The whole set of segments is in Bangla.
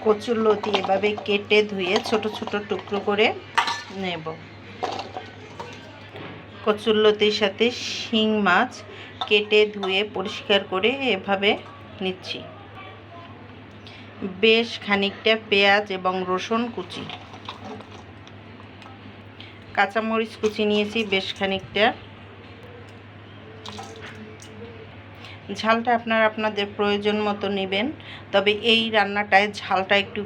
কচুরলতি এভাবে কেটে ধুয়ে ছোট ছোট টুকরো করে নেব। কচুরলতির সাথে শিং মাছ কেটে ধুয়ে পরিষ্কার করে এভাবে নিচ্ছি। বেশ খানিকটা পেঁয়াজ এবং রসুন কুচি, কাঁচামরিচ কুচি নিয়েছি বেশ খানিকটা। ঝালটা আপনারা আপনাদের প্রয়োজন মতো নেবেন, তবে এই রান্নাটায় ঝালটা একটু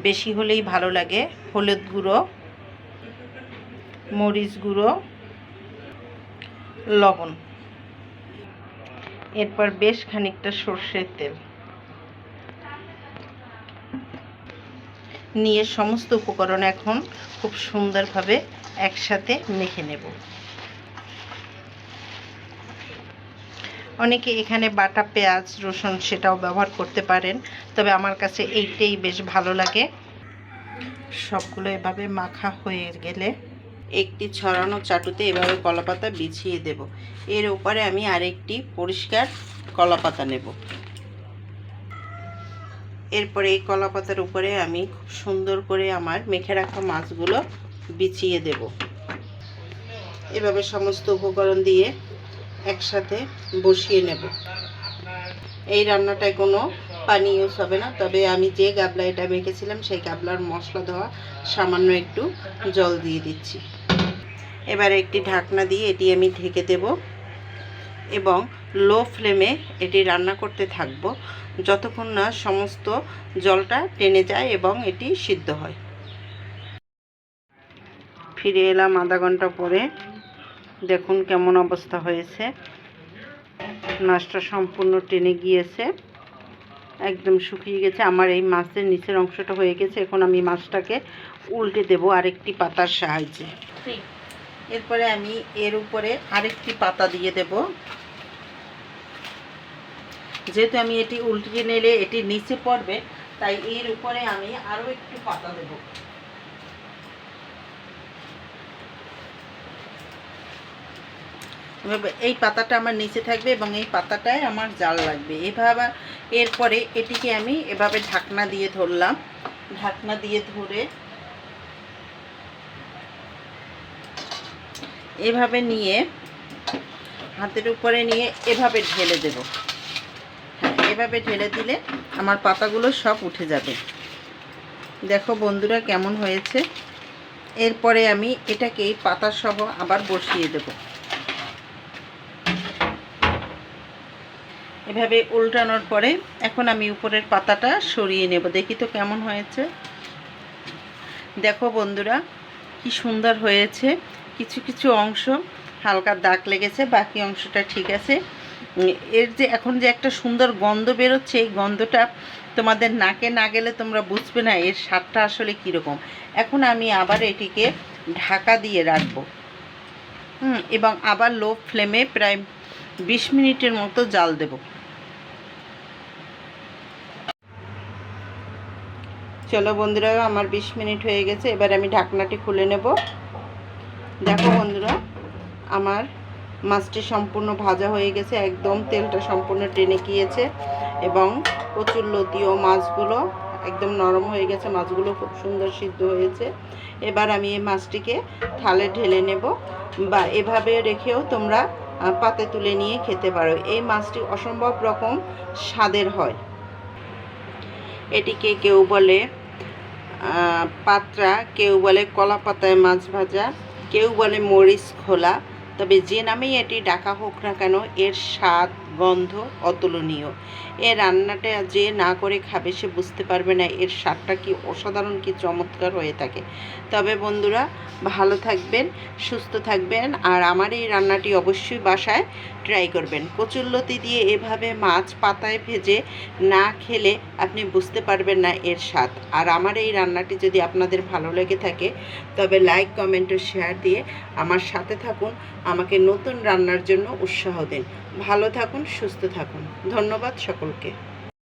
বেশি হলেই ভালো লাগে। হলুদ গুঁড়ো, মরিচ গুঁড়ো, লবণ, এরপর বেশ খানিকটা সর্ষের তেল নিয়ে সমস্ত উপকরণ এখন খুব সুন্দরভাবে একসাথে মেখে নেব। অনেকে এখানে বাটা পেঁয়াজ রসুন সেটাও ব্যবহার করতে পারেন, তবে আমার কাছে এইটাই বেশ ভালো লাগে। সবগুলো এভাবে মাখা হয়ে গেলে একটি ছড়ানো চাটুতে এভাবে কলাপাতা বিছিয়ে দেব। এর উপরে আমি আরেকটি পরিষ্কার কলাপাতা নেব। এরপরে এই কলাপাতার উপরে আমি খুব সুন্দর করে আমার মেখে রাখা মাছগুলো বিছিয়ে দেব। এভাবে সমস্ত উপকরণ দিয়ে একসাথে বসিয়ে নেব। এই রান্নাটায় কোনো পানি ইউজ হবে না, তবে আমি যে গাবলা এটা মেখেছিলাম সেই গাবলার মশলা দেওয়া সামান্য একটু জল দিয়ে দিচ্ছি। এবারে একটি ঢাকনা দিয়ে এটি আমি ঢেকে দেব এবং লো ফ্লেমে এটি রান্না করতে থাকব যতক্ষণ না সমস্ত জলটা টেনে যায় এবং এটি সিদ্ধ হয়। ফিরে এলাম আধা ঘন্টা পরে, দেখুন কেমন অবস্থা হয়েছে। মাছটা সম্পূর্ণ টেনে গিয়েছে, একদম শুকিয়ে গেছে। আমার এই মাছের নিচের অংশটা হয়ে গেছে। এখন আমি মাছটাকে উল্টে দেব আরেকটি পাতার সাহায্যে। এরপরে আমি এর উপরে আরেকটি পাতা দিয়ে দেব। যেহেতু আমি এটি উল্টে নিলে এটি নিচে পড়বে, তাই এর উপরে আমি আরও একটু পাতা দেব। এই পাতাটা আমার নিচে থাকবে এবং এই পাতাটায় আমার জাল লাগবে এভাবে। এরপরে এটিকে আমি এভাবে ঢাকনা দিয়ে ধরলাম। ঢাকনা দিয়ে ধরে এভাবে নিয়ে হাতের উপরে নিয়ে এভাবে ঢেলে দেব। হ্যাঁ, এভাবে ঢেলে দিলে আমার পাতাগুলো সব উঠে যাবে। দেখো বন্ধুরা কেমন হয়েছে। এরপরে আমি এটাকে এই পাতা সহ আবার বসিয়ে দেব। এভাবে উল্টানোর পরে এখন আমি উপরের পাতাটা সরিয়ে নেব। দেখি তো কেমন হয়েছে। দেখো বন্ধুরা কি সুন্দর হয়েছে। কিছু কিছু অংশ হালকা দাগ লেগেছে, বাকি অংশটা ঠিক আছে। এর যে এখন যে একটা সুন্দর গন্ধ বেরোচ্ছে, এই গন্ধটা তোমাদের নাকে না গেলে তোমরা বুঝবে না এর স্বাদটা আসলে কীরকম। এখন আমি আবার এটিকে ঢাকা দিয়ে রাখবো এবং আবার লো ফ্লেমে প্রায় 20 মিনিটের মতো জাল দেব। চলো বন্ধুরা, আমার 20 মিনিট হয়ে গেছে। এবার আমি ঢাকনাটি খুলে নেব। দেখো বন্ধুরা, আমার মাছটি সম্পূর্ণ ভাজা হয়ে গেছে, একদম তেলটা সম্পূর্ণ টেনে গিয়েছে এবং কচুরলতি ও মাছগুলো একদম নরম হয়ে গেছে। মাছগুলো খুব সুন্দর সিদ্ধ হয়েছে। এবার আমি এই মাছটিকে থালে ঢেলে নেব, বা এভাবে রেখেও তোমরা পাতে তুলে নিয়ে খেতে পারো। এই মাছটি অসম্ভব রকম স্বাদের হয়। এটিকে কেউ বলে পাতরা, কেউ বলে কলা পাতায় মাছ ভাজা, কেউ বলে মরিচ খোলা। তবে যে নামেই এটি ডাকা হোক না কেন, এর স্বাদ গন্ধ অতুলনীয়। এর রান্নাটা যে না করে খাবে সে বুঝতে পারবে না এর স্বাদটা কি অসাধারণ, কি চমৎকার হয়ে থাকে। তবে বন্ধুরা ভালো থাকবেন, সুস্থ থাকবেন, আর আমার এই রান্নাটি অবশ্যই বাসায় ট্রাই করবেন। কচুরলতি দিয়ে এভাবে মাছ পাতায় ভেজে না খেলে আপনি বুঝতে পারবেন না এর স্বাদ। আর আমার এই রান্নাটি যদি আপনাদের ভালো লেগে থাকে তবে লাইক কমেন্ট ও শেয়ার দিয়ে আমার সাথে থাকুন, আমাকে নতুন রান্নার জন্য উৎসাহ দিন। ভালো থাকুন, সুস্থ থাকুন। ধন্যবাদ সকলকে।